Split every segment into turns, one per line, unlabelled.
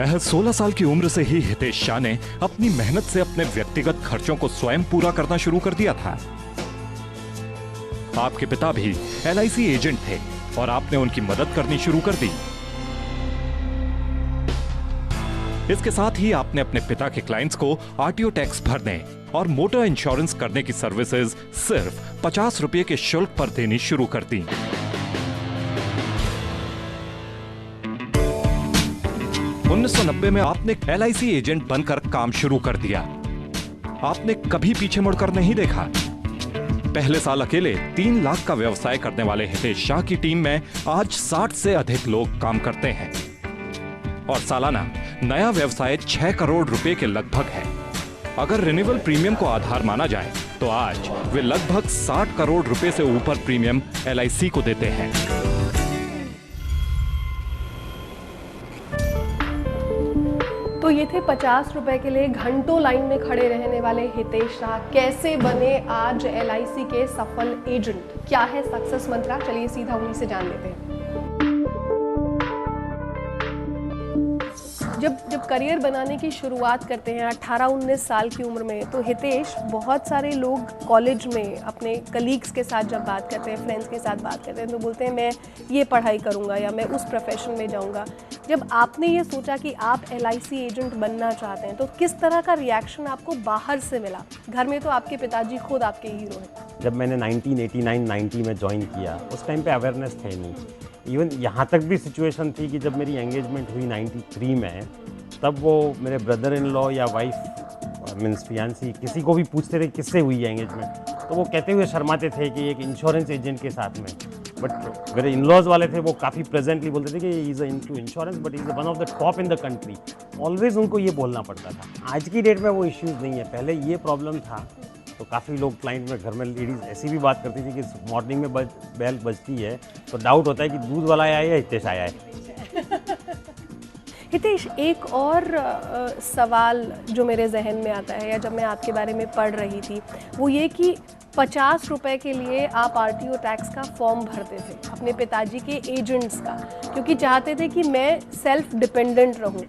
महज 16 साल की उम्र से ही हितेश शाह ने अपनी मेहनत से अपने व्यक्तिगत खर्चों को स्वयं पूरा करना शुरू कर दिया था। आपके पिता भी LIC एजेंट थे और आपने उनकी मदद करनी शुरू कर दी। इसके साथ ही आपने अपने पिता के क्लाइंट्स को RTO टैक्स भरने और मोटर इंश्योरेंस करने की सर्विसेज सिर्फ 50 रुपए के शुल्क पर देनी शुरू कर दी। उन्नीस सौ 1990 में आपने LIC एजेंट बनकर काम शुरू कर दिया। आपने कभी पीछे मुड़कर नहीं देखा। पहले साल अकेले 3 लाख का व्यवसाय करने वाले हितेश शाह की टीम में आज 60 से अधिक लोग काम करते हैं और सालाना नया व्यवसाय 6 करोड़ रुपए के लगभग है। अगर रिन्यूअल प्रीमियम को आधार माना जाए तो आज वे लगभग 60 करोड़ रुपए से ऊपर प्रीमियम LIC को देते हैं।
तो ये थे 50 रुपए के लिए घंटों लाइन में खड़े रहने वाले हितेश शाह कैसे बने आज LIC के सफल एजेंट। क्या है सक्सेस मंत्रा, चलिए सीधा उन्हीं से जान लेते हैं। जब करियर बनाने की शुरुआत करते हैं 18-19 साल की उम्र में, तो हितेश, बहुत सारे लोग कॉलेज में अपने कलीग्स के साथ जब बात करते हैं, फ्रेंड्स के साथ बात करते हैं, तो बोलते हैं मैं ये पढ़ाई करूँगा या मैं उस प्रोफेशन में जाऊँगा। जब आपने ये सोचा कि आप LIC एजेंट बनना चाहते हैं, तो किस तरह का रिएक्शन आपको बाहर से मिला? घर में तो आपके पिताजी खुद आपके हीरो हैं।
जब मैंने 1989-90 में ज्वाइन किया, उस टाइम पे अवेयरनेस थे नहीं। इवन यहाँ तक भी सिचुएशन थी कि जब मेरी एंगेजमेंट हुई 93 में, तब वो मेरे ब्रदर इन लॉ या वाइफ मीन्स फियांसी किसी को भी पूछते थे किससे हुई है एंगेजमेंट, तो वो कहते हुए शर्माते थे कि एक इंश्योरेंस एजेंट के साथ में। बट मेरे इन लॉज वाले थे, वो काफ़ी प्रेजेंटली बोलते थे कि is into insurance but is one of the top in the country. Always उनको ये बोलना पड़ता था। आज की डेट में वो इश्यूज़ नहीं है, पहले ये प्रॉब्लम था। तो काफ़ी लोग क्लाइंट में, घर में लेडीज़ ऐसी भी बात करती थी कि मॉर्निंग में बेल बजती है तो डाउट होता है कि दूध वाला आया है या हितेश आया है।
हितेश, एक और सवाल जो मेरे जहन में आता है या जब मैं आपके बारे में पढ़ रही थी, वो ये कि 50 रुपए के लिए आप RTO टैक्स का फॉर्म भरते थे अपने पिताजी के एजेंट्स का, क्योंकि चाहते थे कि मैं सेल्फ डिपेंडेंट रहूं।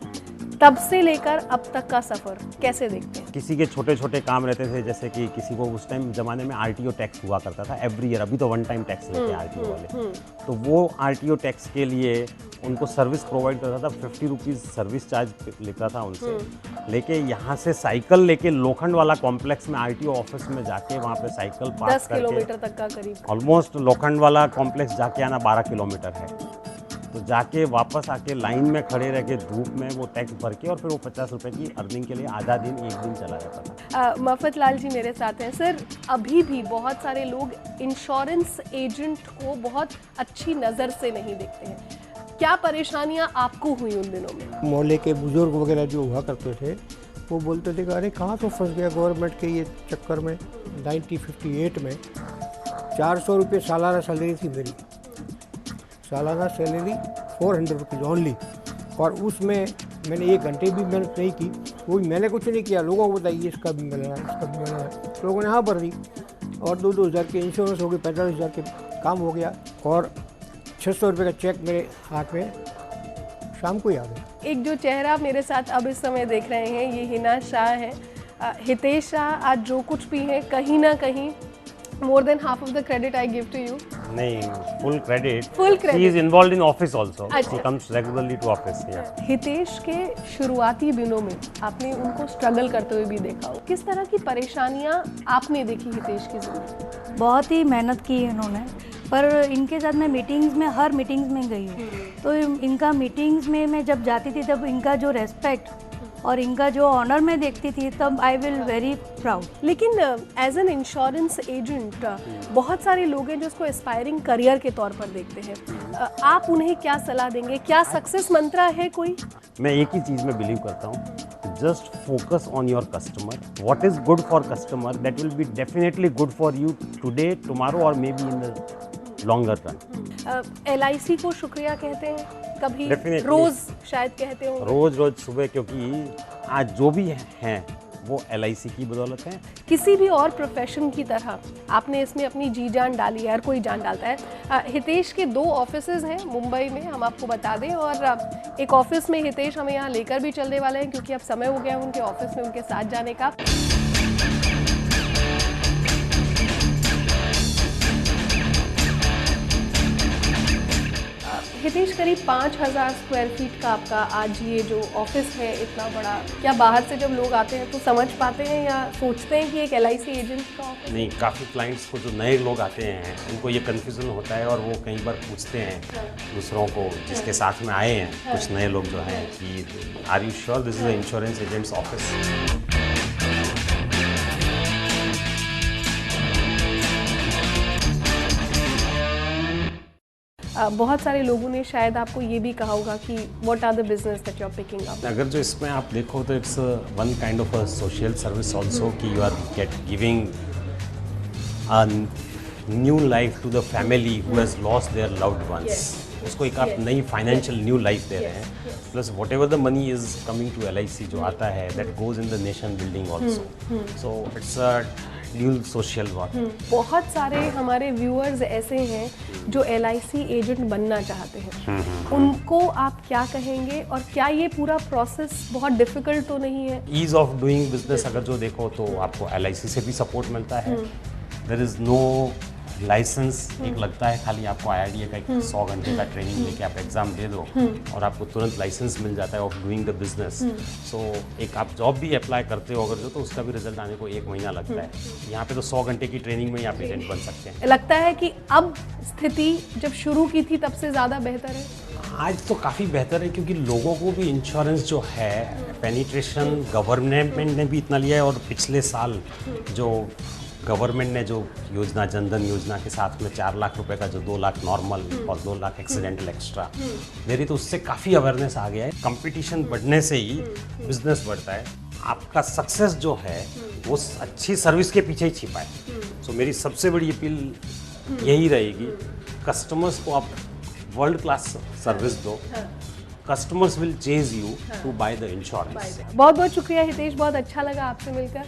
तब से लेकर अब तक का सफ़र कैसे देखते हैं?
किसी के छोटे छोटे काम रहते थे, जैसे कि किसी को उस टाइम ज़माने में RTO टैक्स हुआ करता था एवरी ईयर। अभी तो वन टाइम टैक्स लेते हैं RTO वाले। तो वो RTO टैक्स के लिए उनको सर्विस प्रोवाइड करता था। 50 रुपीज़ सर्विस चार्ज लेता था उनसे। लेके यहाँ से साइकिल लेके लोखंड वाला कॉम्प्लेक्स में RTO ऑफिस में जाके वहाँ पे साइकिल पार्क
10 किलोमीटर तक का करीब,
ऑलमोस्ट लोखंड वाला कॉम्प्लेक्स जाके आना 12 किलोमीटर है। तो जाके वापस आके लाइन में खड़े रह के धूप में वो टैक्स भर के और फिर वो 50 रुपए की अर्निंग के लिए आधा दिन एक दिन चला जाता था।
मफत लाल जी मेरे साथ हैं। सर, अभी भी बहुत सारे लोग इंश्योरेंस एजेंट को बहुत अच्छी नज़र से नहीं देखते हैं। क्या परेशानियां आपको हुई उन दिनों में?
मोहल्ले के बुजुर्ग वगैरह जो हुआ करते थे, वो बोलते थे कि अरे कहाँ तो फंस गया गवर्नमेंट के ये चक्कर में। 1958 में 400 रुपये सालाना सैलरी थी मेरी, सालाना सैलरी 400 रुपीज़ ओनली। और उसमें मैंने 1 घंटे भी मेहनत नहीं की, वो मैंने कुछ नहीं किया। लोगों को बताइए इसका भी मिल रहा है, इसका भी मिल रहा है। लोगों ने हाँ भर दी और 2-2 हज़ार के इंश्योरेंस हो गए, 45 हज़ार के काम हो गया और 600 रुपये का चेक मेरे हाथ में शाम को ही आ गया।
एक जो चेहरा मेरे साथ अब इस समय देख रहे हैं, ये हिना शाह है। हितेश शाह, आज जो कुछ भी है, कहीं ना कहीं more than half of the credit I give to you.
नहीं, full credit.
Full credit.
She is involved in office also.
अच्छा।
She comes regularly to office. Yeah.
Hitesh के शुरुआती दिनों में आपने उनको स्ट्रगल करते हुए भी देखा हो। किस तरह की परेशानियां आपने देखी हितेश की जिंदगी?
बहुत ही मेहनत की है इन्होंने, पर इनके साथ मैं मीटिंग्स में, हर मीटिंग्स में गई हूँ। तो इनका मीटिंग्स में मैं जब जाती थी, तब इनका जो रेस्पेक्ट और इनका जो ऑनर मैं देखती थी, तब आई विल वेरी प्राउड।
लेकिन एज एन इंश्योरेंस एजेंट बहुत सारे लोग हैं जो इसको एस्पायरिंग करियर के तौर पर देखते हैं। आप उन्हें क्या सलाह देंगे? क्या सक्सेस मंत्रा है कोई?
मैं एक ही चीज़ में बिलीव करता हूँ, just focus on your customer. What is good for customer that will be definitely good for you today, tomorrow और may be in the longer run.
LIC को शुक्रिया कहते हैं कभी?
Definitely.
रोज शायद कहते हो?
रोज सुबह, क्योंकि आज जो भी हैं वो LIC की बदौलत है।
किसी भी और प्रोफेशन की तरह आपने इसमें अपनी जी जान डाली है, हर कोई जान डालता है। हितेश के 2 ऑफिसेज हैं मुंबई में, हम आपको बता दें, और एक ऑफिस में हितेश हमें यहाँ लेकर भी चलने वाले हैं क्योंकि अब समय हो गया है उनके ऑफिस में उनके साथ जाने का। हितेश, करीब 5000 स्क्वायर फीट का आपका आज ये जो ऑफिस है इतना बड़ा, क्या बाहर से जब लोग आते हैं तो समझ पाते हैं या सोचते हैं कि एक LIC एजेंट का ऑफिस?
नहीं, काफ़ी क्लाइंट्स को जो नए लोग आते हैं उनको ये कन्फ्यूज़न होता है और वो कई बार पूछते हैं दूसरों को जिसके साथ में आए हैं, कुछ नए लोग जो हैं कि are you sure this is a insurance agents office.
बहुत सारे लोगों ने शायद आपको ये भी कहा होगा कि what are the business that you are picking up.
अगर जो इसमें आप देखो तो it's one kind of a social service also कि you are giving a new life to the family who has lost their loved ones. उसको एक आप नई फाइनेंशियल न्यू लाइफ दे रहे हैं, plus whatever the money is coming to LIC जो आता है that goes in the nation building also, so it's a dual social work.
बहुत सारे हमारे व्यूअर्स ऐसे हैं जो LIC एजेंट बनना चाहते हैं, उनको आप क्या कहेंगे और क्या ये पूरा प्रोसेस बहुत डिफिकल्ट तो नहीं है?
ईज ऑफ डूइंग बिजनेस अगर जो देखो तो आपको LIC से भी सपोर्ट मिलता है, देयर इज नो लाइसेंस एक लगता है, खाली आपको IRDA का एक 100 घंटे का ट्रेनिंग लेके आप एग्जाम दे दो और आपको तुरंत लाइसेंस मिल जाता है ऑफ डूइंग द बिजनेस। सो एक आप जॉब भी अप्लाई करते हो अगर जो तो उसका भी रिजल्ट आने को 1 महीना लगता है। यहाँ पे तो 100 घंटे की ट्रेनिंग में ही आप एजेंट बन सकते हैं।
लगता है कि अब स्थिति जब शुरू की थी तब से ज़्यादा बेहतर है?
आज तो काफ़ी बेहतर है क्योंकि लोगों को भी इंश्योरेंस जो है पेनिट्रेशन गवर्नमेंट ने भी इतना लिया है, और पिछले साल जो गवर्नमेंट ने जो योजना जनधन योजना के साथ में 4 लाख रुपए का जो 2 लाख नॉर्मल और 2 लाख एक्सीडेंटल एक्स्ट्रा दे रही, तो उससे काफ़ी अवेयरनेस आ गया है। कंपटीशन बढ़ने से ही बिजनेस बढ़ता है। आपका सक्सेस जो है वो अच्छी सर्विस के पीछे ही छिपा है। सो मेरी सबसे बड़ी अपील यही रहेगी, कस्टमर्स को आप वर्ल्ड क्लास सर्विस दो, customers will chase you to buy the insurance.
बहुत बहुत शुक्रिया हितेश, बहुत अच्छा लगा आपसे मिलकर।